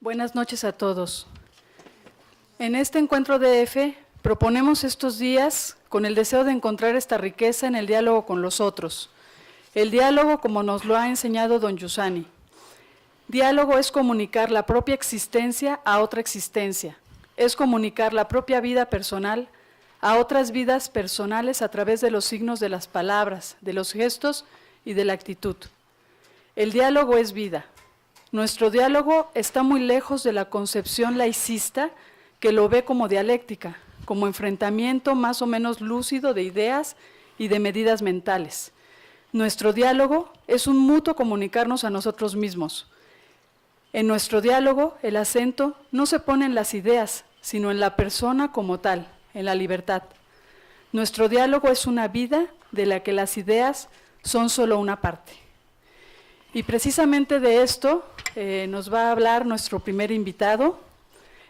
Buenas noches a todos. En este encuentro DF proponemos estos días con el deseo de encontrar esta riqueza en el diálogo con los otros. El diálogo, como nos lo ha enseñado don Giussani. Diálogo es comunicar la propia existencia a otra existencia. Es comunicar la propia vida personal a otras vidas personales a través de los signos de las palabras, de los gestos y de la actitud. El diálogo es vida. Nuestro diálogo está muy lejos de la concepción laicista que lo ve como dialéctica, como enfrentamiento más o menos lúcido de ideas y de medidas mentales. Nuestro diálogo es un mutuo comunicarnos a nosotros mismos. En nuestro diálogo, el acento no se pone en las ideas, sino en la persona como tal, en la libertad. Nuestro diálogo es una vida de la que las ideas son solo una parte. Y precisamente de esto nos va a hablar nuestro primer invitado,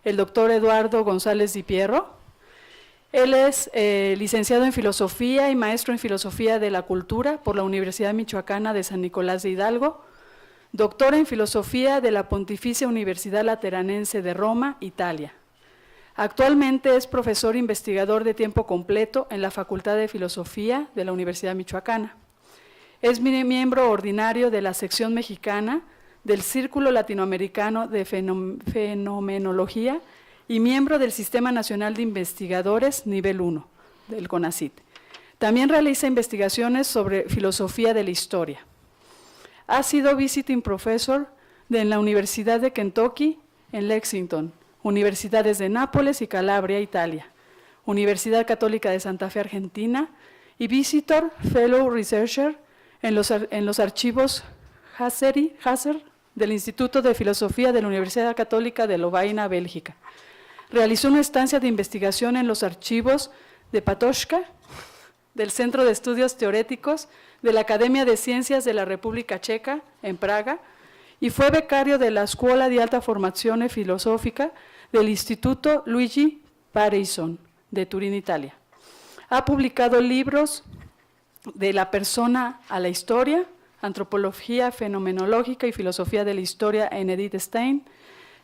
el doctor Eduardo González Di Pierro. Él es licenciado en Filosofía y maestro en Filosofía de la Cultura por la Universidad Michoacana de San Nicolás de Hidalgo, doctor en Filosofía de la Pontificia Universidad Lateranense de Roma, Italia. Actualmente es profesor investigador de tiempo completo en la Facultad de Filosofía de la Universidad Michoacana. Es miembro ordinario de la sección mexicana del Círculo Latinoamericano de Fenomenología y miembro del Sistema Nacional de Investigadores Nivel 1 del CONACYT. También realiza investigaciones sobre filosofía de la historia. Ha sido visiting professor en la Universidad de Kentucky en Lexington, Universidades de Nápoles y Calabria, Italia, Universidad Católica de Santa Fe, Argentina, y visitor fellow researcher en los archivos Hasser del Instituto de Filosofía de la Universidad Católica de Lovaina, Bélgica. Realizó una estancia de investigación en los archivos de Patočka, del Centro de Estudios Teoréticos de la Academia de Ciencias de la República Checa, en Praga, y fue becario de la Scuola di Alta Formazione Filosofica del Instituto Luigi Pareison, de Turín, Italia. Ha publicado libros de la persona a la historia, Antropología Fenomenológica y Filosofía de la Historia en Edith Stein,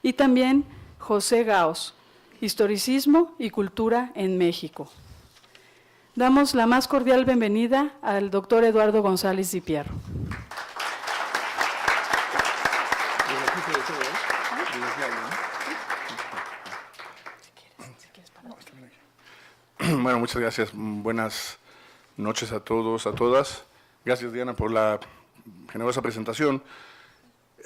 y también José Gauss, Historicismo y Cultura en México. Damos la más cordial bienvenida al doctor Eduardo González Di Pierro. Bueno, muchas gracias. Buenas noches a todos, a todas. Gracias, Diana, por la generosa presentación.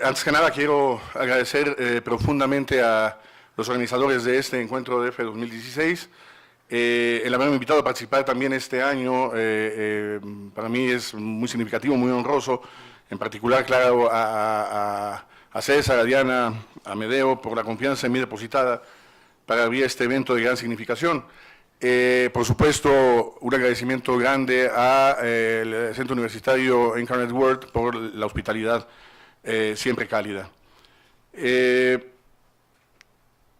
Antes que nada, quiero agradecer profundamente a los organizadores de este encuentro DF 2016, el haberme invitado a participar también este año. Para mí es muy significativo, muy honroso, en particular, claro, a César, a Diana, a Medeo, por la confianza en mí depositada para abrir este evento de gran significación. Por supuesto, un agradecimiento grande al Centro Universitario Incarnate Word por la hospitalidad siempre cálida.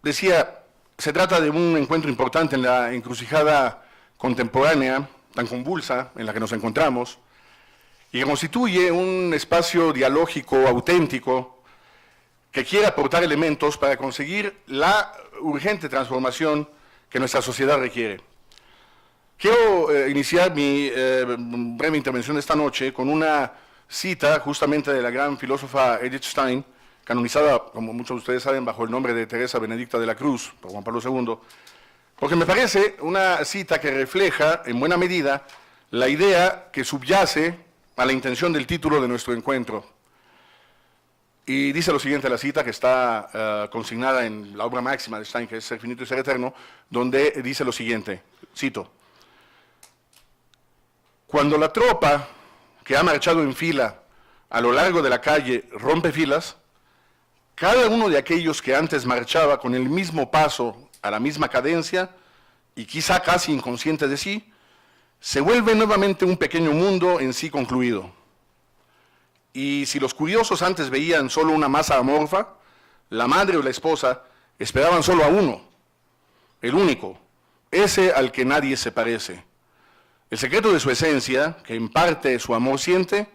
Decía, se trata de un encuentro importante en la encrucijada contemporánea, tan convulsa en la que nos encontramos, y que constituye un espacio dialógico auténtico que quiere aportar elementos para conseguir la urgente transformación que nuestra sociedad requiere. Quiero iniciar mi breve intervención de esta noche con una cita justamente de la gran filósofa Edith Stein, canonizada, como muchos de ustedes saben, bajo el nombre de Teresa Benedicta de la Cruz, por Juan Pablo II, porque me parece una cita que refleja, en buena medida, la idea que subyace a la intención del título de nuestro encuentro. Y dice lo siguiente la cita, que está consignada en la obra máxima de Stein, que es Ser finito y ser eterno, donde dice lo siguiente, cito: cuando la tropa que ha marchado en fila a lo largo de la calle rompe filas, cada uno de aquellos que antes marchaba con el mismo paso, a la misma cadencia, y quizá casi inconsciente de sí, se vuelve nuevamente un pequeño mundo en sí concluido. Y si los curiosos antes veían solo una masa amorfa, la madre o la esposa esperaban solo a uno, el único, ese al que nadie se parece. El secreto de su esencia, que en parte su amor siente,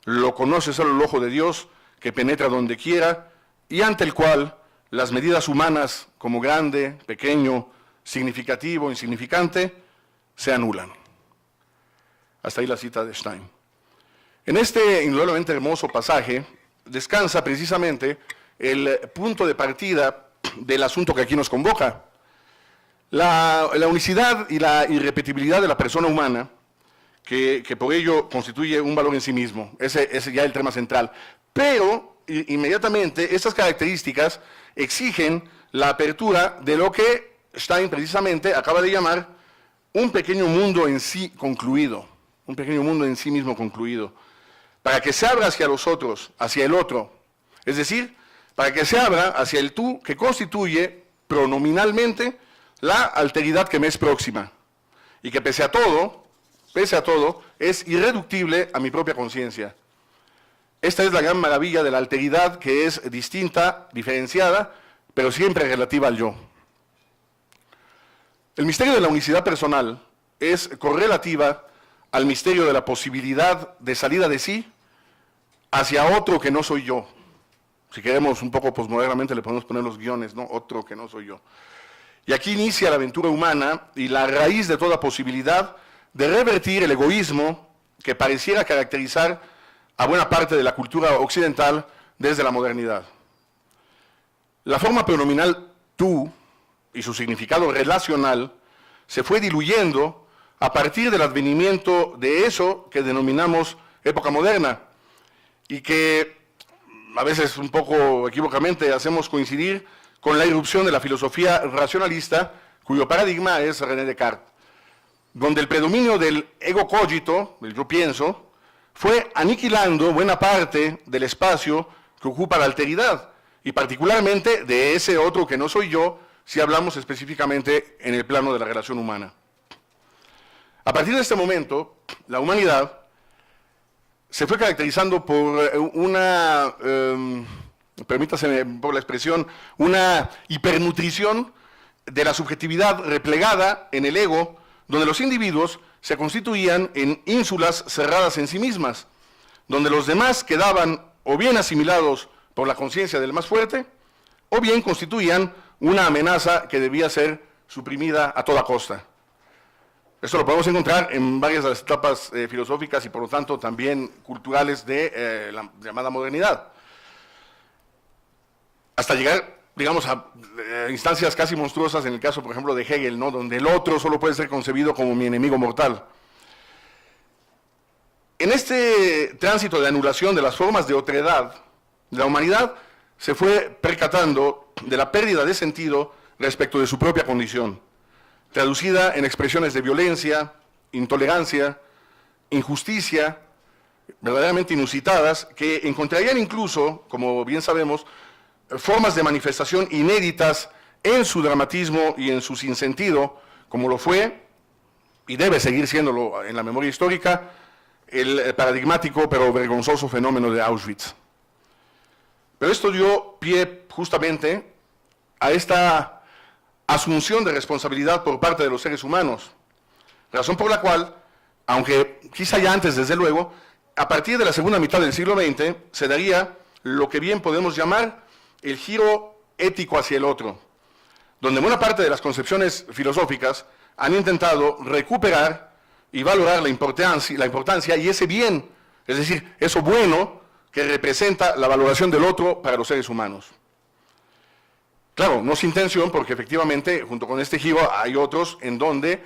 lo conoce solo el ojo de Dios, que penetra donde quiera, y ante el cual las medidas humanas como grande, pequeño, significativo, insignificante, se anulan. Hasta ahí la cita de Stein. En este indudablemente hermoso pasaje descansa precisamente el punto de partida del asunto que aquí nos convoca. La unicidad y la irrepetibilidad de la persona humana, que por ello constituye un valor en sí mismo. Ese es ya el tema central. Pero, inmediatamente, estas características exigen la apertura de lo que Stein precisamente acaba de llamar un pequeño mundo en sí concluido, un pequeño mundo en sí mismo concluido, para que se abra hacia los otros, hacia el otro, es decir, para que se abra hacia el tú que constituye pronominalmente la alteridad que me es próxima y que pese a todo, es irreductible a mi propia conciencia. Esta es la gran maravilla de la alteridad, que es distinta, diferenciada, pero siempre relativa al yo. El misterio de la unicidad personal es correlativa al misterio de la posibilidad de salida de sí hacia otro que no soy yo. Si queremos un poco posmodernamente le podemos poner los guiones, ¿no? Otro que no soy yo. Y aquí inicia la aventura humana y la raíz de toda posibilidad de revertir el egoísmo que pareciera caracterizar a buena parte de la cultura occidental desde la modernidad. La forma pronominal tú y su significado relacional se fue diluyendo a partir del advenimiento de eso que denominamos época moderna y que a veces un poco equívocamente hacemos coincidir con la irrupción de la filosofía racionalista, cuyo paradigma es René Descartes, donde el predominio del ego cogito, del yo pienso, fue aniquilando buena parte del espacio que ocupa la alteridad, y particularmente de ese otro que no soy yo, si hablamos específicamente en el plano de la relación humana. A partir de este momento, la humanidad se fue caracterizando por una, permítaseme por la expresión, una hipernutrición de la subjetividad replegada en el ego, donde los individuos se constituían en ínsulas cerradas en sí mismas, donde los demás quedaban o bien asimilados por la conciencia del más fuerte, o bien constituían una amenaza que debía ser suprimida a toda costa. Esto lo podemos encontrar en varias de las etapas filosóficas y por lo tanto también culturales de la llamada modernidad. Hasta llegar, digamos, a instancias casi monstruosas en el caso, por ejemplo, de Hegel, ¿no? Donde el otro solo puede ser concebido como mi enemigo mortal. En este tránsito de anulación de las formas de otredad, la humanidad se fue percatando de la pérdida de sentido respecto de su propia condición, traducida en expresiones de violencia, intolerancia, injusticia, verdaderamente inusitadas, que encontrarían incluso, como bien sabemos, formas de manifestación inéditas en su dramatismo y en su sinsentido, como lo fue, y debe seguir siéndolo en la memoria histórica, el paradigmático pero vergonzoso fenómeno de Auschwitz. Pero esto dio pie justamente a esta asunción de responsabilidad por parte de los seres humanos, razón por la cual, aunque quizá ya antes desde luego, a partir de la segunda mitad del siglo XX se daría lo que bien podemos llamar el giro ético hacia el otro, donde buena parte de las concepciones filosóficas han intentado recuperar y valorar la importancia y ese bien, es decir, eso bueno que representa la valoración del otro para los seres humanos. Claro, no sin tensión, porque efectivamente, junto con este giro, hay otros en donde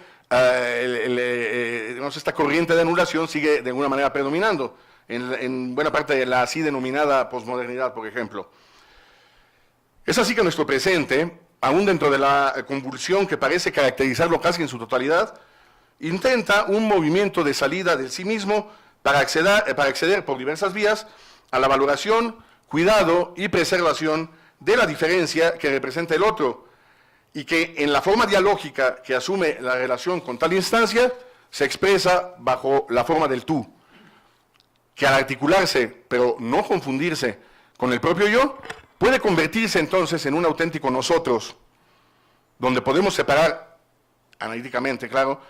esta corriente de anulación sigue de alguna manera predominando, en buena parte de la así denominada posmodernidad, por ejemplo. Es así que nuestro presente, aún dentro de la convulsión que parece caracterizarlo casi en su totalidad, intenta un movimiento de salida del sí mismo para acceder por diversas vías a la valoración, cuidado y preservación de la diferencia que representa el otro, y que en la forma dialógica que asume la relación con tal instancia, se expresa bajo la forma del tú, que al articularse, pero no confundirse con el propio yo, puede convertirse entonces en un auténtico nosotros, donde podemos separar, analíticamente, claro,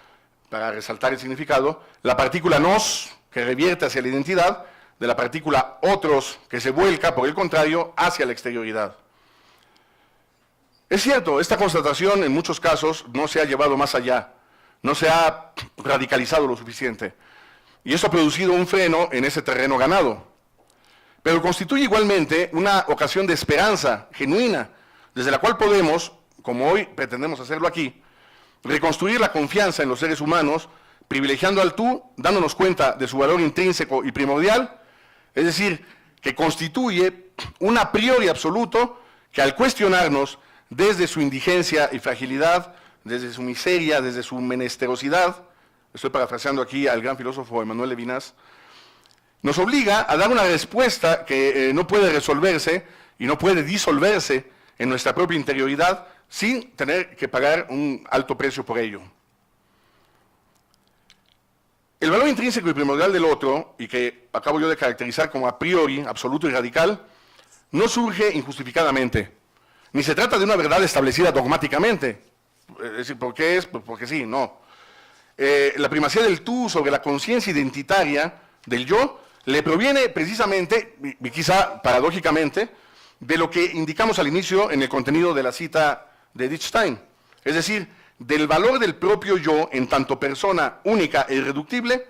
para resaltar el significado, la partícula nos, que revierte hacia la identidad, de la partícula otros, que se vuelca, por el contrario, hacia la exterioridad. Es cierto, esta constatación en muchos casos no se ha llevado más allá, no se ha radicalizado lo suficiente, y eso ha producido un freno en ese terreno ganado. Pero constituye igualmente una ocasión de esperanza genuina, desde la cual podemos, como hoy pretendemos hacerlo aquí, reconstruir la confianza en los seres humanos, privilegiando al tú, dándonos cuenta de su valor intrínseco y primordial, es decir, que constituye un a priori absoluto que al cuestionarnos desde su indigencia y fragilidad, desde su miseria, desde su menesterosidad, estoy parafraseando aquí al gran filósofo Emmanuel Levinas, nos obliga a dar una respuesta que no puede resolverse y no puede disolverse en nuestra propia interioridad sin tener que pagar un alto precio por ello. El valor intrínseco y primordial del otro, y que acabo yo de caracterizar como a priori, absoluto y radical, no surge injustificadamente, ni se trata de una verdad establecida dogmáticamente. Es decir, ¿por qué es? Pues porque sí, no. La primacía del tú sobre la conciencia identitaria del yo le proviene precisamente, y quizá paradójicamente, de lo que indicamos al inicio en el contenido de la cita de Edith Stein, es decir, del valor del propio yo en tanto persona única e irreductible,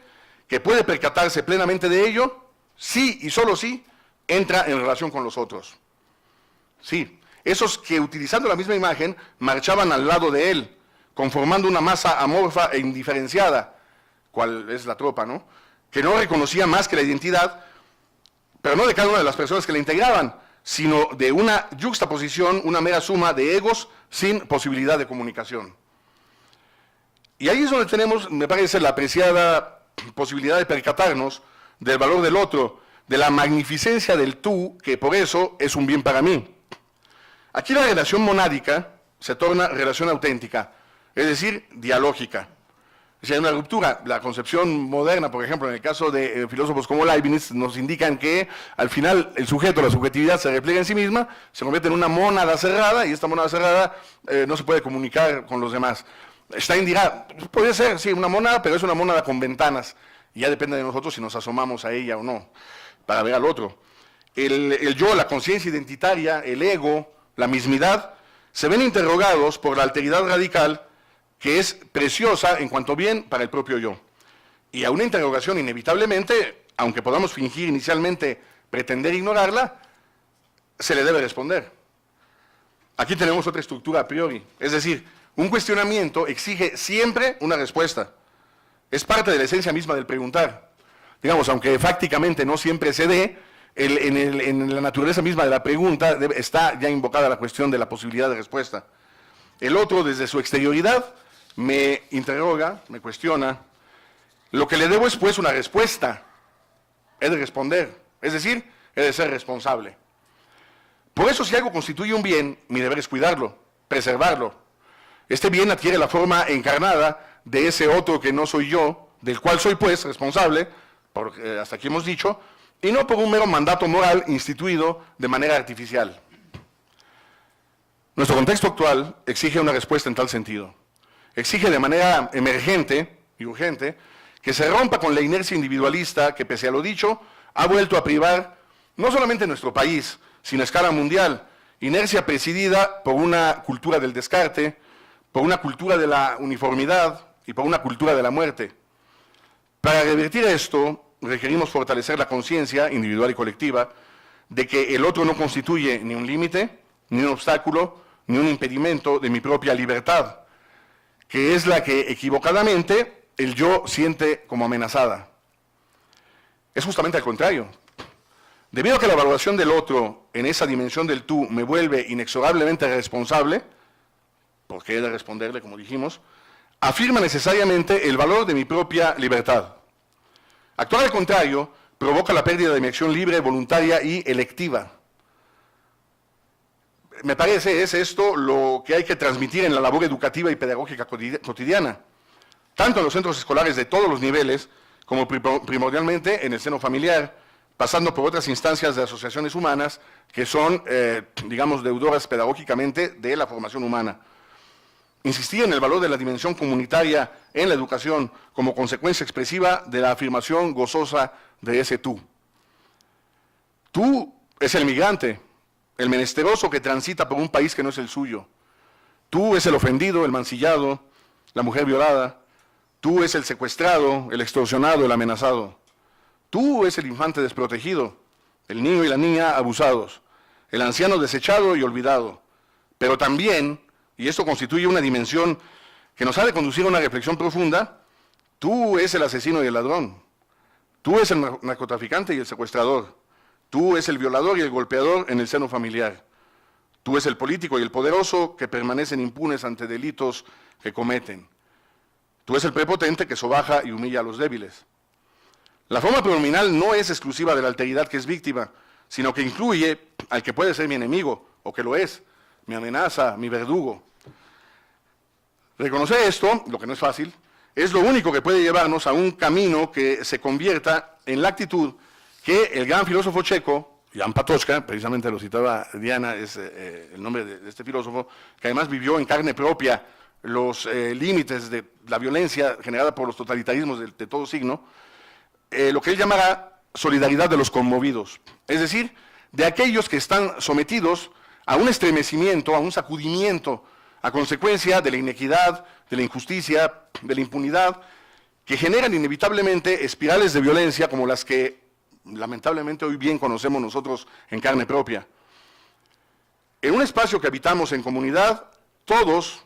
que puede percatarse plenamente de ello, sí y solo sí, entra en relación con los otros. Sí, esos que utilizando la misma imagen marchaban al lado de él, conformando una masa amorfa e indiferenciada, cual es la tropa, ¿no?, que no reconocía más que la identidad, pero no de cada una de las personas que la integraban, sino de una yuxtaposición, una mera suma de egos sin posibilidad de comunicación. Y ahí es donde tenemos, me parece, la apreciada posibilidad de percatarnos del valor del otro, de la magnificencia del tú, que por eso es un bien para mí. Aquí la relación monádica se torna relación auténtica, es decir, dialógica. Si hay una ruptura, la concepción moderna, por ejemplo, en el caso de filósofos como Leibniz, nos indican que al final el sujeto, la subjetividad se repliega en sí misma, se convierte en una mónada cerrada, y esta mónada cerrada no se puede comunicar con los demás. Stein dirá, puede ser, sí, una mónada, pero es una mónada con ventanas, y ya depende de nosotros si nos asomamos a ella o no, para ver al otro. El yo, la conciencia identitaria, el ego, la mismidad, se ven interrogados por la alteridad radical que es preciosa en cuanto bien para el propio yo. Y a una interrogación inevitablemente, aunque podamos fingir inicialmente pretender ignorarla, se le debe responder. Aquí tenemos otra estructura a priori, es decir, un cuestionamiento exige siempre una respuesta. Es parte de la esencia misma del preguntar. Digamos, aunque fácticamente no siempre se dé, en la naturaleza misma de la pregunta está ya invocada la cuestión de la posibilidad de respuesta. El otro, desde su exterioridad, me interroga, me cuestiona. Lo que le debo es, pues, una respuesta. He de responder, es decir, he de ser responsable. Por eso, si algo constituye un bien, mi deber es cuidarlo, preservarlo. Este bien adquiere la forma encarnada de ese otro que no soy yo, del cual soy, pues, responsable, hasta aquí hemos dicho, y no por un mero mandato moral instituido de manera artificial. Nuestro contexto actual exige una respuesta en tal sentido. Exige de manera emergente y urgente que se rompa con la inercia individualista que, pese a lo dicho, ha vuelto a privar no solamente nuestro país, sino a escala mundial, inercia presidida por una cultura del descarte, por una cultura de la uniformidad y por una cultura de la muerte. Para revertir esto, requerimos fortalecer la conciencia individual y colectiva de que el otro no constituye ni un límite, ni un obstáculo, ni un impedimento de mi propia libertad, que es la que equivocadamente el yo siente como amenazada. Es justamente al contrario. Debido a que la valoración del otro en esa dimensión del tú me vuelve inexorablemente responsable, porque he de responderle, como dijimos, afirma necesariamente el valor de mi propia libertad. Actuar al contrario provoca la pérdida de mi acción libre, voluntaria y electiva. Me parece, es esto lo que hay que transmitir en la labor educativa y pedagógica cotidiana, tanto en los centros escolares de todos los niveles, como primordialmente en el seno familiar, pasando por otras instancias de asociaciones humanas que son, digamos, deudoras pedagógicamente de la formación humana. Insistir en el valor de la dimensión comunitaria en la educación como consecuencia expresiva de la afirmación gozosa de ese tú. Tú es el migrante, el menesteroso que transita por un país que no es el suyo, Tú es el ofendido, el mancillado, la mujer violada. Tú es el secuestrado, el extorsionado, el amenazado. Tú es el infante desprotegido, el niño y la niña abusados, el anciano desechado y olvidado. Pero también, y esto constituye una dimensión que nos ha de conducir a una reflexión profunda, tú es el asesino y el ladrón. Tú es el narcotraficante y el secuestrador. Tú es el violador y el golpeador en el seno familiar. Tú es el político y el poderoso que permanecen impunes ante delitos que cometen. Tú es el prepotente que sobaja y humilla a los débiles. La forma predominal no es exclusiva de la alteridad que es víctima, sino que incluye al que puede ser mi enemigo, o que lo es, mi amenaza, mi verdugo. Reconocer esto, lo que no es fácil, es lo único que puede llevarnos a un camino que se convierta en la actitud que el gran filósofo checo, Jan Patočka, precisamente lo citaba Diana, es el nombre de este filósofo, que además vivió en carne propia los límites de la violencia generada por los totalitarismos de todo signo, lo que él llamará solidaridad de los conmovidos, es decir, de aquellos que están sometidos a un estremecimiento, a un sacudimiento, a consecuencia de la inequidad, de la injusticia, de la impunidad, que generan inevitablemente espirales de violencia como las que lamentablemente hoy bien conocemos nosotros en carne propia. En un espacio que habitamos en comunidad, todos,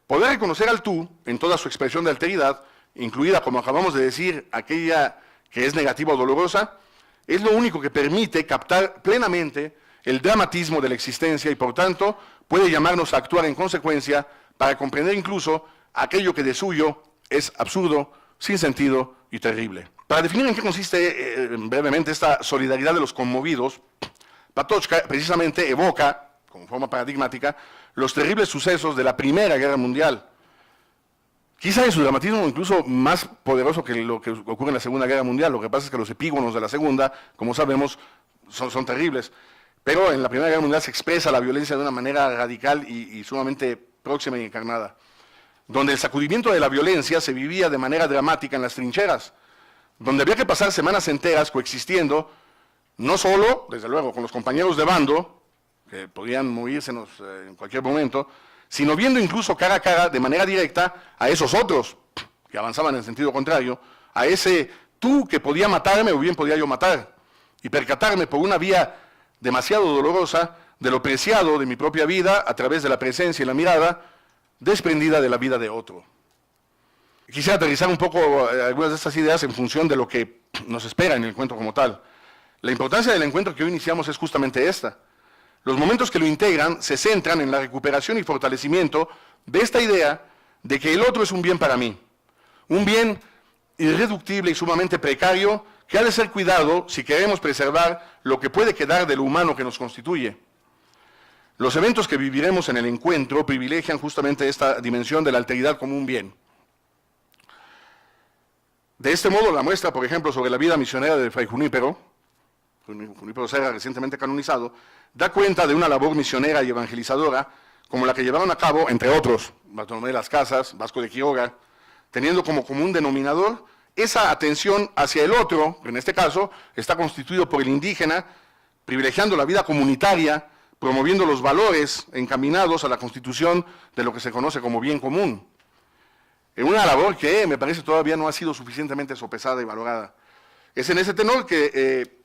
poder reconocer al tú en toda su expresión de alteridad, incluida, como acabamos de decir, aquella que es negativa o dolorosa, es lo único que permite captar plenamente el dramatismo de la existencia y, por tanto, puede llamarnos a actuar en consecuencia para comprender incluso aquello que de suyo es absurdo, sin sentido y terrible. Para definir en qué consiste brevemente esta solidaridad de los conmovidos, Patočka precisamente evoca, como forma paradigmática, los terribles sucesos de la Primera Guerra Mundial. Quizá en su dramatismo incluso más poderoso que lo que ocurre en la Segunda Guerra Mundial. Lo que pasa es que los epígonos de la Segunda, como sabemos, son terribles. Pero en la Primera Guerra Mundial se expresa la violencia de una manera radical y sumamente próxima y encarnada, donde el sacudimiento de la violencia se vivía de manera dramática en las trincheras, donde había que pasar semanas enteras coexistiendo, no solo, desde luego, con los compañeros de bando, que podían morirsenos en cualquier momento, sino viendo incluso cara a cara, de manera directa, a esos otros, que avanzaban en sentido contrario, a ese tú que podía matarme o bien podía yo matar, y percatarme por una vía demasiado dolorosa de lo preciado de mi propia vida a través de la presencia y la mirada desprendida de la vida de otro. Quisiera aterrizar un poco algunas de estas ideas en función de lo que nos espera en el encuentro como tal. La importancia del encuentro que hoy iniciamos es justamente esta. Los momentos que lo integran se centran en la recuperación y fortalecimiento de esta idea de que el otro es un bien para mí, un bien irreductible y sumamente precario que ha de ser cuidado si queremos preservar lo que puede quedar de lo humano que nos constituye. Los eventos que viviremos en el encuentro privilegian justamente esta dimensión de la alteridad como un bien. De este modo, la muestra, por ejemplo, sobre la vida misionera de Fray Junípero Serra, recientemente canonizado, da cuenta de una labor misionera y evangelizadora como la que llevaron a cabo, entre otros, Bartolomé de las Casas, Vasco de Quiroga, teniendo como común denominador esa atención hacia el otro, que en este caso está constituido por el indígena, privilegiando la vida comunitaria, promoviendo los valores encaminados a la constitución de lo que se conoce como bien común. En una labor que me parece todavía no ha sido suficientemente sopesada y valorada. Es en ese tenor que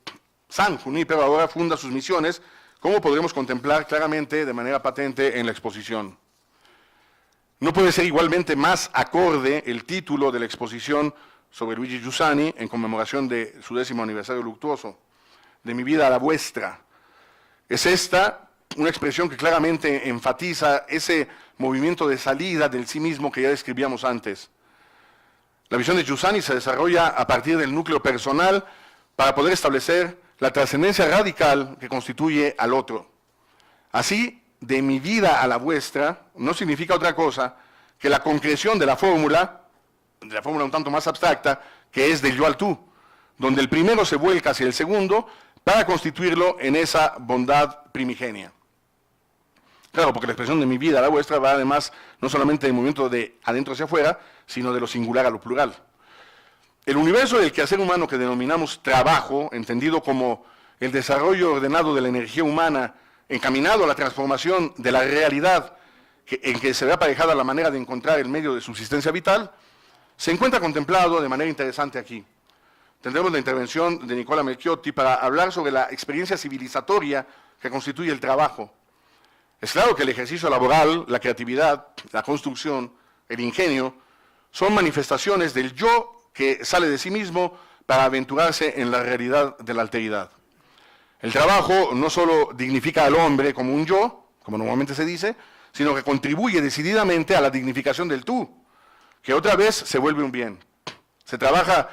San Junípero ahora funda sus misiones, como podremos contemplar claramente de manera patente en la exposición. No puede ser igualmente más acorde el título de la exposición sobre Luigi Giussani en conmemoración de su 10º aniversario luctuoso, de mi vida a la vuestra. Es esta una expresión que claramente enfatiza ese movimiento de salida del sí mismo que ya describíamos antes. La visión de Giussani se desarrolla a partir del núcleo personal para poder establecer la trascendencia radical que constituye al otro. Así, de mi vida a la vuestra, no significa otra cosa que la concreción de la fórmula un tanto más abstracta, que es del yo al tú, donde el primero se vuelca hacia el segundo para constituirlo en esa bondad primigenia. Claro, porque la expresión de mi vida a la vuestra va además no solamente del movimiento de adentro hacia afuera, sino de lo singular a lo plural. El universo del quehacer humano que denominamos trabajo, entendido como el desarrollo ordenado de la energía humana encaminado a la transformación de la realidad en que se ve aparejada la manera de encontrar el medio de subsistencia vital, se encuentra contemplado de manera interesante aquí. Tendremos la intervención de Nicola Melchiotti para hablar sobre la experiencia civilizatoria que constituye el trabajo. Es claro que el ejercicio laboral, la creatividad, la construcción, el ingenio, son manifestaciones del yo que sale de sí mismo para aventurarse en la realidad de la alteridad. El trabajo no solo dignifica al hombre como un yo, como normalmente se dice, sino que contribuye decididamente a la dignificación del tú, que otra vez se vuelve un bien. Se trabaja,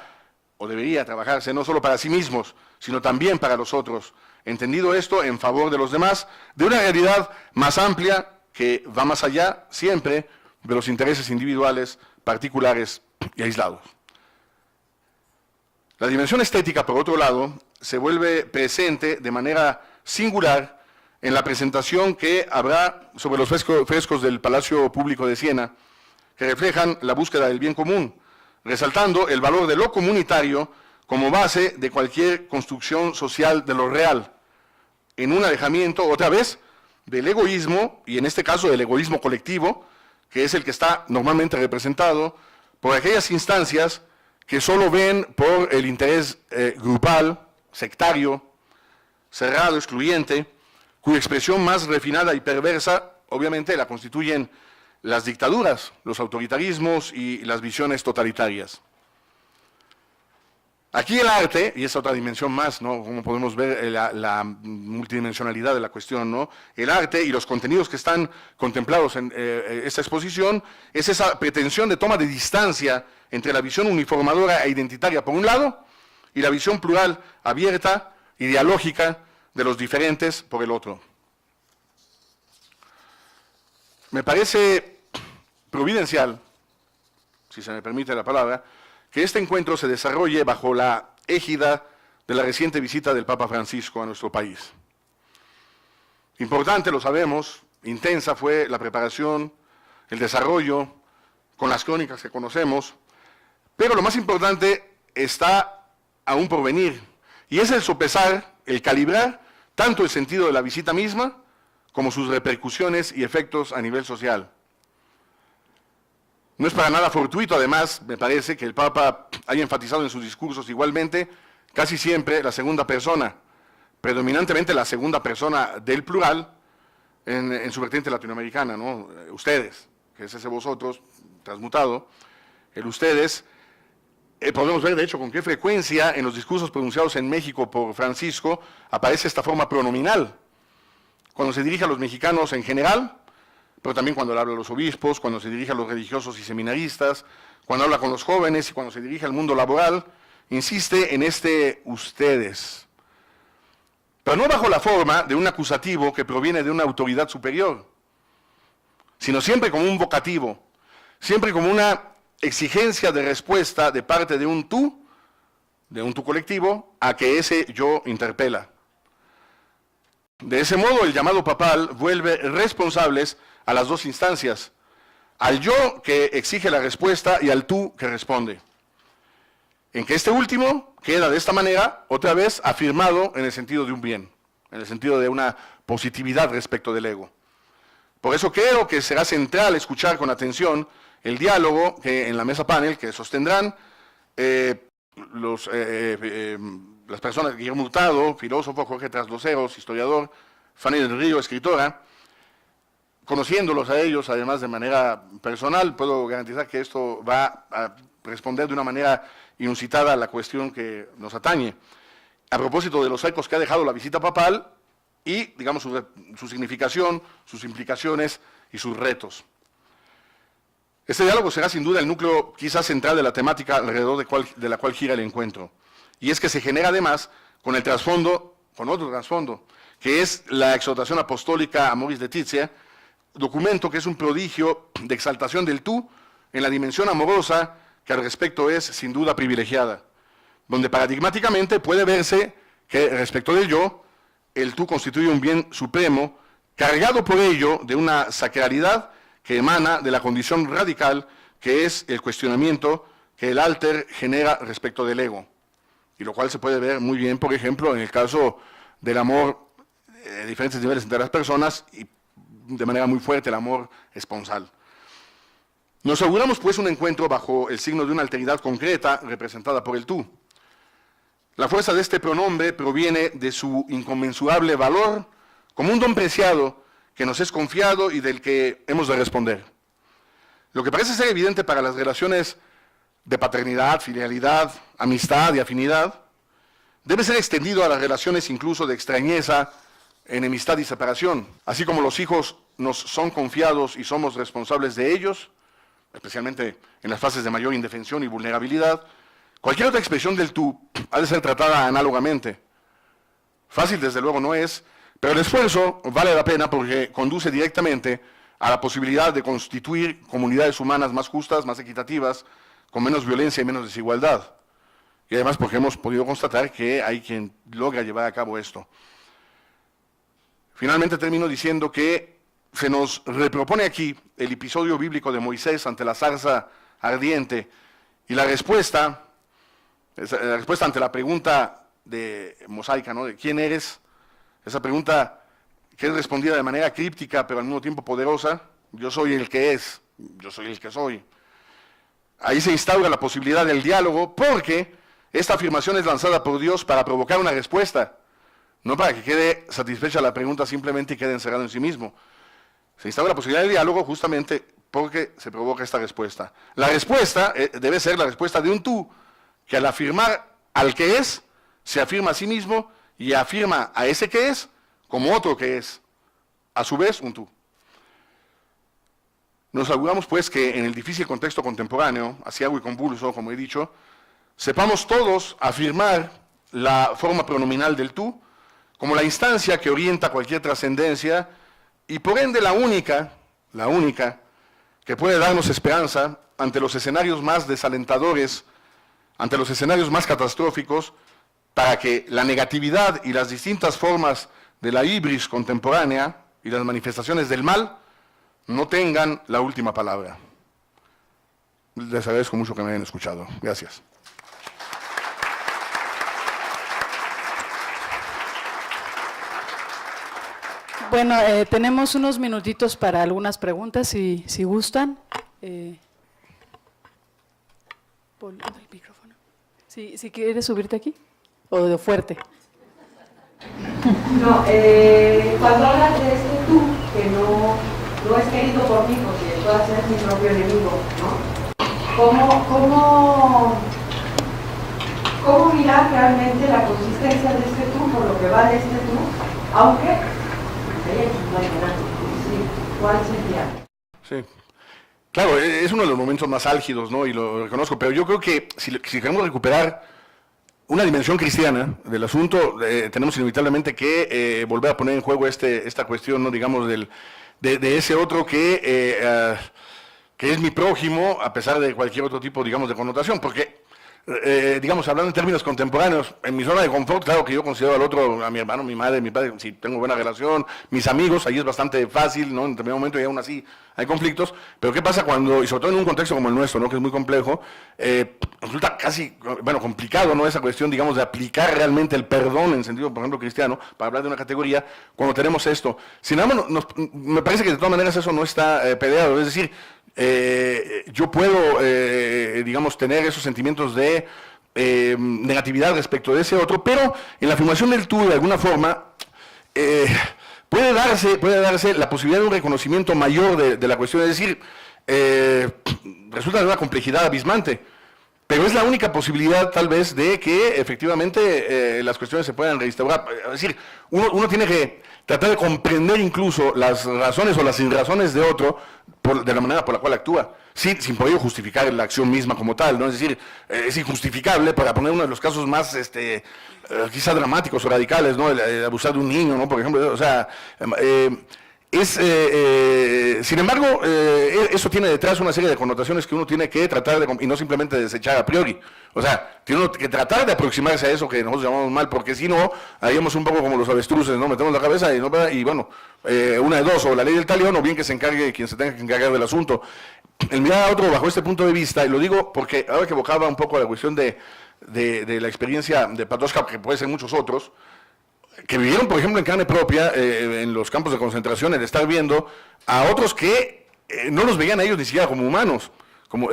o debería trabajarse, no solo para sí mismos, sino también para los otros, entendido esto en favor de los demás, de una realidad más amplia que va más allá, siempre, de los intereses individuales, particulares y aislados. La dimensión estética, por otro lado, se vuelve presente de manera singular en la presentación que habrá sobre los frescos del Palacio Público de Siena, que reflejan la búsqueda del bien común, resaltando el valor de lo comunitario como base de cualquier construcción social de lo real, en un alejamiento, otra vez, del egoísmo, y en este caso del egoísmo colectivo, que es el que está normalmente representado por aquellas instancias que solo ven por el interés grupal, sectario, cerrado, excluyente, cuya expresión más refinada y perversa, obviamente, la constituyen las dictaduras, los autoritarismos y las visiones totalitarias. Aquí el arte, y esa otra dimensión más, ¿no? Como podemos ver la multidimensionalidad de la cuestión, ¿no? El arte y los contenidos que están contemplados en esta exposición es esa pretensión de toma de distancia entre la visión uniformadora e identitaria por un lado y la visión plural, abierta y dialógica de los diferentes por el otro. Me parece providencial, si se me permite la palabra, que este encuentro se desarrolle bajo la égida de la reciente visita del Papa Francisco a nuestro país. Importante, lo sabemos, intensa fue la preparación, el desarrollo, con las crónicas que conocemos, pero lo más importante está aún por venir, y es el sopesar, el calibrar, tanto el sentido de la visita misma, como sus repercusiones y efectos a nivel social. No es para nada fortuito, además, me parece, que el Papa haya enfatizado en sus discursos igualmente, casi siempre, la segunda persona, predominantemente la segunda persona del plural, en su vertiente latinoamericana, ¿no? Ustedes, que es ese vosotros, transmutado, el ustedes. Podemos ver, de hecho, con qué frecuencia en los discursos pronunciados en México por Francisco aparece esta forma pronominal, cuando se dirige a los mexicanos en general, pero también cuando habla a los obispos, cuando se dirige a los religiosos y seminaristas, cuando habla con los jóvenes y cuando se dirige al mundo laboral, insiste en este ustedes. Pero no bajo la forma de un acusativo que proviene de una autoridad superior, sino siempre como un vocativo, siempre como una exigencia de respuesta de parte de un tú colectivo, a que ese yo interpela. De ese modo, el llamado papal vuelve responsables a las dos instancias, al yo que exige la respuesta y al tú que responde. En que este último queda de esta manera, otra vez, afirmado en el sentido de un bien, en el sentido de una positividad respecto del ego. Por eso creo que será central escuchar con atención el diálogo que en la mesa panel que sostendrán las personas, Guillermo Hurtado, filósofo, Jorge Trasloceros, historiador, Fanny del Río, escritora. Conociéndolos a ellos, además de manera personal, puedo garantizar que esto va a responder de una manera inusitada a la cuestión que nos atañe. A propósito de los ecos que ha dejado la visita papal y, digamos, su significación, sus implicaciones y sus retos. Este diálogo será sin duda el núcleo quizás central de la temática alrededor de la cual gira el encuentro. Y es que se genera además con el trasfondo, con otro trasfondo, que es la exhortación apostólica Amoris Laetitia, documento que es un prodigio de exaltación del tú en la dimensión amorosa que al respecto es sin duda privilegiada, donde paradigmáticamente puede verse que respecto del yo, el tú constituye un bien supremo, cargado por ello de una sacralidad que emana de la condición radical que es el cuestionamiento que el alter genera respecto del ego, y lo cual se puede ver muy bien, por ejemplo, en el caso del amor de diferentes niveles entre las personas, y de manera muy fuerte el amor esponsal. Nos auguramos pues un encuentro bajo el signo de una alteridad concreta representada por el tú. La fuerza de este pronombre proviene de su inconmensurable valor como un don preciado que nos es confiado y del que hemos de responder. Lo que parece ser evidente para las relaciones de paternidad, filialidad, amistad y afinidad, debe ser extendido a las relaciones incluso de extrañeza, enemistad y separación. Así como los hijos nos son confiados y somos responsables de ellos, especialmente en las fases de mayor indefensión y vulnerabilidad, cualquier otra expresión del tú ha de ser tratada análogamente. Fácil desde luego no es, pero el esfuerzo vale la pena porque conduce directamente a la posibilidad de constituir comunidades humanas más justas, más equitativas, con menos violencia y menos desigualdad. Y además porque hemos podido constatar que hay quien logra llevar a cabo esto. Finalmente termino diciendo que se nos repropone aquí el episodio bíblico de Moisés ante la zarza ardiente y la respuesta ante la pregunta mosaica, ¿no? De ¿quién eres? Esa pregunta que es respondida de manera críptica pero al mismo tiempo poderosa: yo soy el que es, yo soy el que soy. Ahí se instaura la posibilidad del diálogo porque esta afirmación es lanzada por Dios para provocar una respuesta, no para que quede satisfecha la pregunta simplemente y quede encerrado en sí mismo. Se instaura la posibilidad del diálogo justamente porque se provoca esta respuesta. La respuesta debe ser la respuesta de un tú que al afirmar al que es, se afirma a sí mismo y afirma a ese que es como otro que es, a su vez un tú. Nos auguramos pues que en el difícil contexto contemporáneo, aciago y convulso, como he dicho, sepamos todos afirmar la forma pronominal del tú como la instancia que orienta cualquier trascendencia y por ende la única que puede darnos esperanza ante los escenarios más desalentadores, ante los escenarios más catastróficos, para que la negatividad y las distintas formas de la hibris contemporánea y las manifestaciones del mal no tengan la última palabra. Les agradezco mucho que me hayan escuchado. Gracias. Bueno, tenemos unos minutitos para algunas preguntas, si gustan. Pon el micrófono. Si quieres subirte aquí, o de fuerte. No, cuando hablas de este tú, que no es querido por mí, porque puede ser mi propio enemigo, ¿no? ¿Cómo mirar realmente la consistencia de este tú, por lo que va de este tú, aunque ¿cuál sería? Sí. Claro, es uno de los momentos más álgidos, ¿no? Y lo reconozco, pero yo creo que si queremos recuperar una dimensión cristiana del asunto, tenemos inevitablemente que volver a poner en juego esta cuestión, ¿no? Digamos, de ese otro que es mi prójimo, a pesar de cualquier otro tipo, digamos, de connotación, porque digamos, hablando en términos contemporáneos, en mi zona de confort, claro que yo considero al otro, a mi hermano, mi madre, mi padre, si tengo buena relación, mis amigos, ahí es bastante fácil, ¿no? En determinado momento y aún así hay conflictos, pero ¿qué pasa cuando, y sobre todo en un contexto como el nuestro, ¿no? Que es muy complejo, resulta casi, bueno, complicado, ¿no? Esa cuestión, digamos, de aplicar realmente el perdón en sentido, por ejemplo, cristiano, para hablar de una categoría, cuando tenemos esto. Sin embargo, me parece que de todas maneras eso no está peleado, es decir, yo puedo, digamos, tener esos sentimientos de negatividad respecto de ese otro, pero en la afirmación del tú, de alguna forma, puede darse la posibilidad de un reconocimiento mayor de la cuestión, es decir, resulta de una complejidad abismante, pero es la única posibilidad tal vez de que efectivamente las cuestiones se puedan restaurar. Es decir, uno tiene que tratar de comprender incluso las razones o las sinrazones de otro de la manera por la cual actúa, sin poder justificar la acción misma como tal, ¿no? Es decir, es injustificable, para poner uno de los casos más quizá dramáticos o radicales, ¿no? El abusar de un niño, ¿no? Por ejemplo, o sea, sin embargo, eso tiene detrás una serie de connotaciones que uno tiene que tratar de, y no simplemente desechar a priori. O sea, tiene uno que tratar de aproximarse a eso que nosotros llamamos mal, porque si no, haríamos un poco como los avestruces, ¿no? Metemos la cabeza y bueno, una de dos, o la ley del talión, o bien que se encargue quien se tenga que encargar del asunto. El mirar a otro bajo este punto de vista, y lo digo porque ahora que evocaba un poco la cuestión de la experiencia de Patočka, que puede ser muchos otros, que vivieron, por ejemplo, en carne propia, en los campos de concentración, el estar viendo a otros que no los veían a ellos ni siquiera como humanos. Como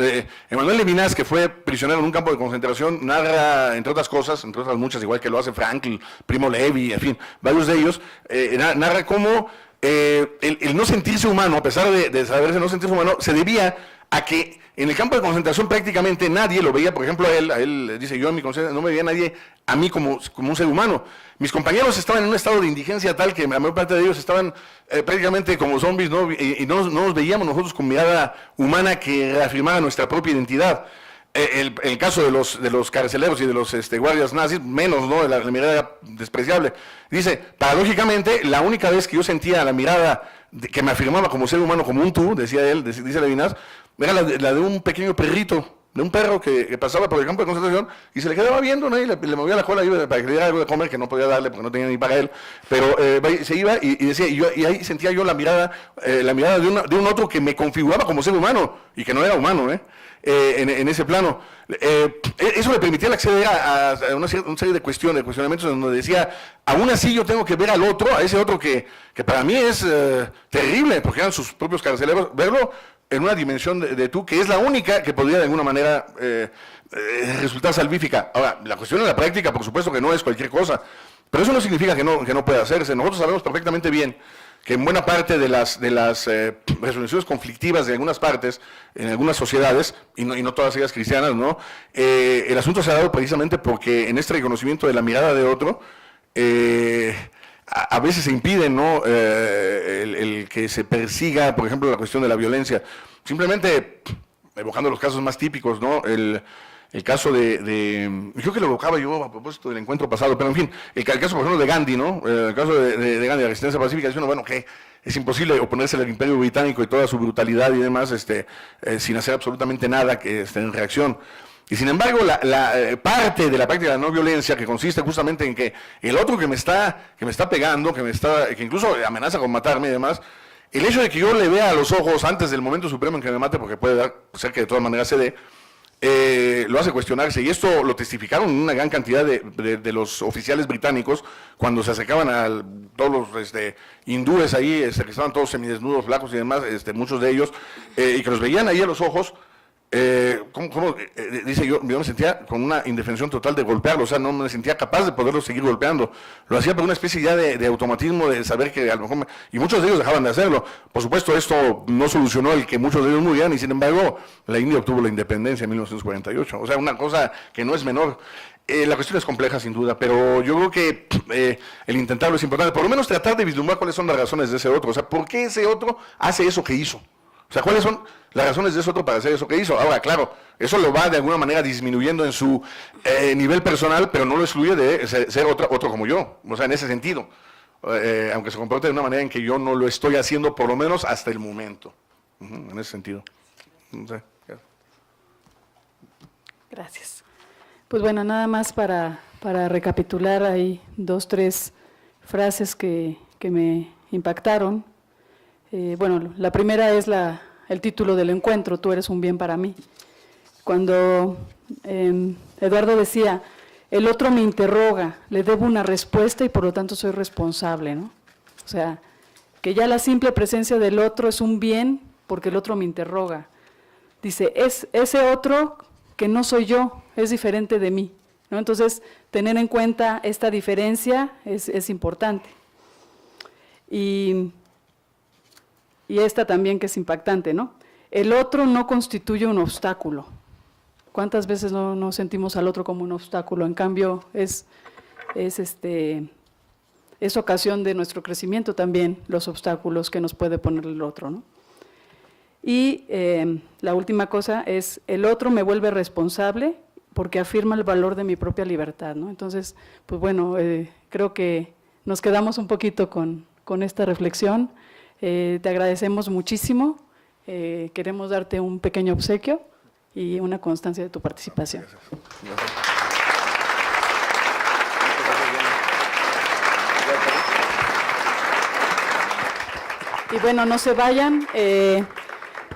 Emmanuel Levinas, que fue prisionero en un campo de concentración, narra, entre otras cosas, entre otras muchas, igual que lo hace Frankl, Primo Levi, en fin, varios de ellos, narra cómo el no sentirse humano, a pesar de saberse no sentirse humano, se debía a que en el campo de concentración prácticamente nadie lo veía, por ejemplo, a él dice, yo en mi concentración no me veía nadie a mí como un ser humano. Mis compañeros estaban en un estado de indigencia tal que la mayor parte de ellos estaban prácticamente como zombies, ¿no? Y no nos veíamos nosotros con mirada humana que reafirmara nuestra propia identidad. El caso de los carceleros y de los guardias nazis, menos, ¿no? La mirada era despreciable. Dice, paradójicamente, la única vez que yo sentía la mirada que me afirmaba como ser humano, como un tú, decía él, dice Levinas, era la de un pequeño perrito, de un perro que pasaba por el campo de concentración y se le quedaba viendo, ¿no? Y le movía la cola para que le diera algo de comer, que no podía darle porque no tenía ni para él, pero se iba y decía, y ahí sentía yo la mirada de un otro que me configuraba como ser humano y que no era humano, en ese plano. Eso le permitía acceder a una serie de cuestionamientos donde decía, aún así yo tengo que ver al otro, a ese otro que para mí es terrible, porque eran sus propios carceleros, verlo en una dimensión de tú, que es la única que podría de alguna manera resultar salvífica. Ahora, la cuestión de la práctica, por supuesto que no es cualquier cosa, pero eso no significa que no pueda hacerse. Nosotros sabemos perfectamente bien que en buena parte de las resoluciones conflictivas de algunas partes, en algunas sociedades, y no todas ellas cristianas, ¿no? El asunto se ha dado precisamente porque en este reconocimiento de la mirada de otro, a veces se impide, ¿no? El que se persiga, por ejemplo, la cuestión de la violencia. Simplemente, evocando los casos más típicos, ¿no? El caso creo que lo evocaba yo a propósito del encuentro pasado, pero en fin, el caso, por ejemplo, de Gandhi, ¿no? El caso de Gandhi, la resistencia pacífica, dice uno, bueno, que es imposible oponerse al Imperio Británico y toda su brutalidad y demás, sin hacer absolutamente nada que en reacción. Y sin embargo, la parte de la práctica de la no violencia, que consiste justamente en que el otro que me está pegando, que incluso amenaza con matarme y demás, el hecho de que yo le vea a los ojos antes del momento supremo en que me mate, porque puede ser que de todas maneras se dé, lo hace cuestionarse. Y esto lo testificaron una gran cantidad de los oficiales británicos cuando se acercaban a todos los hindúes ahí, que estaban todos semidesnudos, flacos y demás, muchos de ellos, y que los veían ahí a los ojos. Dice yo me sentía con una indefensión total de golpearlo, o sea, no me sentía capaz de poderlo seguir golpeando. Lo hacía por una especie ya de automatismo, de saber que a lo mejor... Y muchos de ellos dejaban de hacerlo. Por supuesto, esto no solucionó el que muchos de ellos murieran, y sin embargo, la India obtuvo la independencia en 1948. O sea, una cosa que no es menor. La cuestión es compleja, sin duda, pero yo creo que el intentarlo es importante. Por lo menos tratar de vislumbrar cuáles son las razones de ese otro. O sea, ¿por qué ese otro hace eso que hizo? O sea, ¿cuáles son las razones de ese otro para hacer eso que hizo? Ahora, claro, eso lo va de alguna manera disminuyendo en su nivel personal, pero no lo excluye de ser otro como yo. O sea, en ese sentido. Aunque se comporte de una manera en que yo no lo estoy haciendo, por lo menos hasta el momento. En ese sentido. No sé. Gracias. Pues bueno, nada más para recapitular ahí 2, 3 frases que me impactaron. Bueno, la primera es el título del encuentro, Tú eres un bien para mí. Cuando Eduardo decía, el otro me interroga, le debo una respuesta y por lo tanto soy responsable, ¿no? O sea, que ya la simple presencia del otro es un bien porque el otro me interroga. Dice, es ese otro que no soy yo, es diferente de mí, ¿no? Entonces, tener en cuenta esta diferencia es importante. Y esta también que es impactante, ¿no? El otro no constituye un obstáculo. ¿Cuántas veces no sentimos al otro como un obstáculo? En cambio, es ocasión de nuestro crecimiento también, los obstáculos que nos puede poner el otro, ¿no? Y la última cosa es, el otro me vuelve responsable porque afirma el valor de mi propia libertad, ¿no? Entonces, pues bueno, creo que nos quedamos un poquito con esta reflexión. Te agradecemos muchísimo, queremos darte un pequeño obsequio y una constancia de tu participación. Gracias. Y bueno, no se vayan,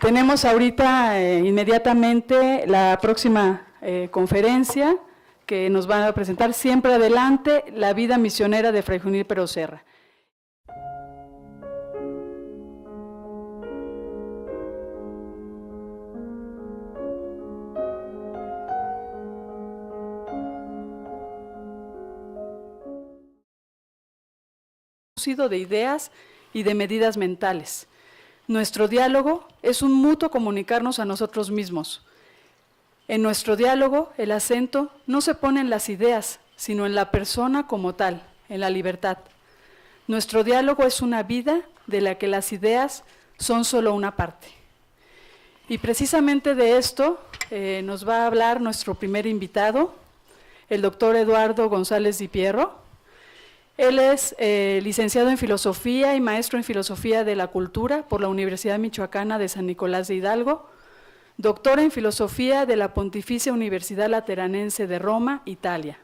tenemos ahorita inmediatamente la próxima conferencia que nos va a presentar Siempre Adelante, la vida misionera de Fray Junípero Serra. De ideas y de medidas mentales. Nuestro diálogo es un mutuo comunicarnos a nosotros mismos. En nuestro diálogo, el acento no se pone en las ideas, sino en la persona como tal, en la libertad. Nuestro diálogo es una vida de la que las ideas son solo una parte. Y precisamente de esto nos va a hablar nuestro primer invitado, el doctor Eduardo González Di Pierro. Él es licenciado en Filosofía y maestro en Filosofía de la Cultura por la Universidad Michoacana de San Nicolás de Hidalgo, doctor en Filosofía de la Pontificia Universidad Lateranense de Roma, Italia.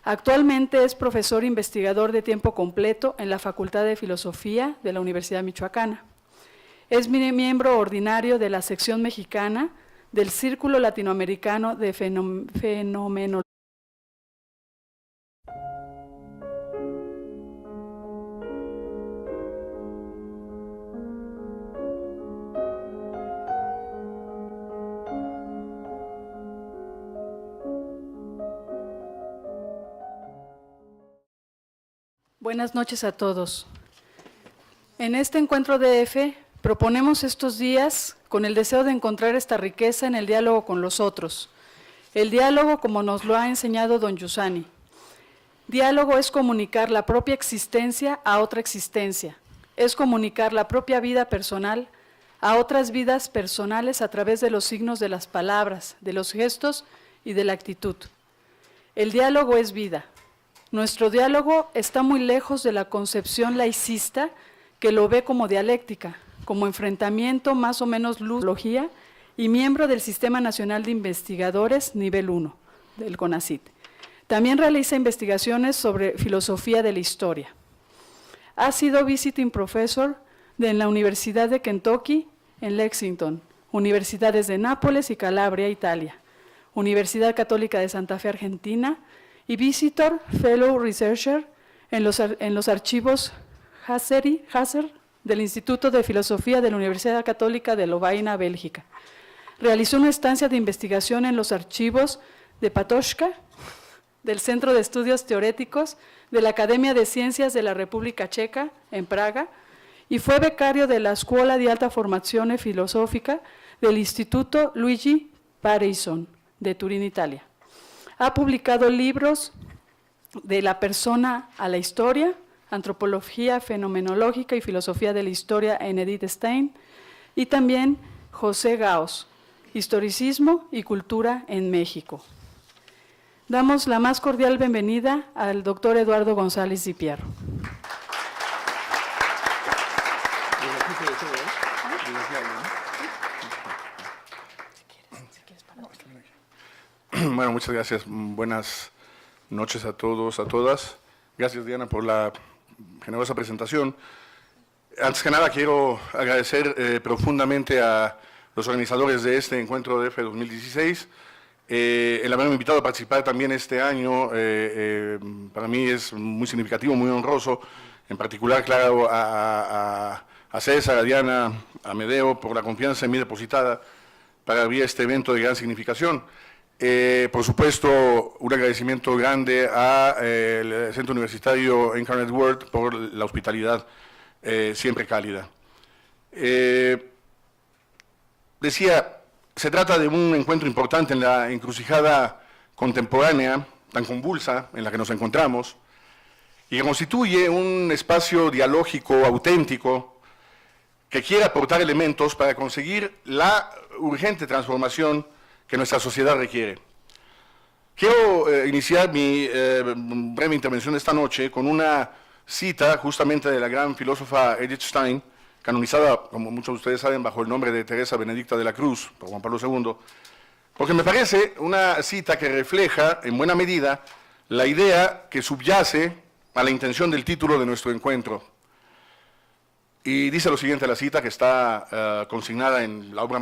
Actualmente es profesor investigador de tiempo completo en la Facultad de Filosofía de la Universidad Michoacana. Es miembro ordinario de la sección mexicana del Círculo Latinoamericano de Fenomenología. Buenas noches a todos. En este encuentro de EFE proponemos estos días con el deseo de encontrar esta riqueza en el diálogo con los otros. El diálogo como nos lo ha enseñado don Giussani. Diálogo es comunicar la propia existencia a otra existencia. Es comunicar la propia vida personal a otras vidas personales a través de los signos de las palabras, de los gestos y de la actitud. El diálogo es vida. Nuestro diálogo está muy lejos de la concepción laicista que lo ve como dialéctica, como enfrentamiento más o menos logía y miembro del Sistema Nacional de Investigadores nivel 1 del CONACYT. También realiza investigaciones sobre filosofía de la historia. Ha sido visiting professor en la Universidad de Kentucky en Lexington, Universidades de Nápoles y Calabria, Italia, Universidad Católica de Santa Fe, Argentina, y Visitor Fellow Researcher en los archivos Hasser del Instituto de Filosofía de la Universidad Católica de Lovaina, Bélgica. Realizó una estancia de investigación en los archivos de Patočka, del Centro de Estudios Teoréticos de la Academia de Ciencias de la República Checa, en Praga, y fue becario de la Scuola di Alta Formazione Filosofica del Instituto Luigi Pareison, de Turín, Italia. Ha publicado libros de la persona a la historia, Antropología Fenomenológica y Filosofía de la Historia en Edith Stein, y también José Gauss, Historicismo y Cultura en México. Damos la más cordial bienvenida al doctor Eduardo González Di Pierro. Bueno, muchas gracias. Buenas noches a todos, a todas. Gracias, Diana, por la generosa presentación. Antes que nada, quiero agradecer profundamente a los organizadores de este encuentro de EFE 2016, el haberme invitado a participar también este año. Para mí es muy significativo, muy honroso, en particular, claro, a César, a Diana, a Medeo, por la confianza en mí depositada para abrir este evento de gran significación. Por supuesto, un agradecimiento grande al Centro Universitario Incarnate Word por la hospitalidad siempre cálida. Decía, se trata de un encuentro importante en la encrucijada contemporánea, tan convulsa, en la que nos encontramos, y que constituye un espacio dialógico auténtico que quiere aportar elementos para conseguir la urgente transformación que nuestra sociedad requiere. Quiero iniciar mi breve intervención de esta noche con una cita justamente de la gran filósofa Edith Stein, canonizada, como muchos de ustedes saben, bajo el nombre de Teresa Benedicta de la Cruz, por Juan Pablo II, porque me parece una cita que refleja en buena medida la idea que subyace a la intención del título de nuestro encuentro. Y dice lo siguiente la cita, que está consignada en la obra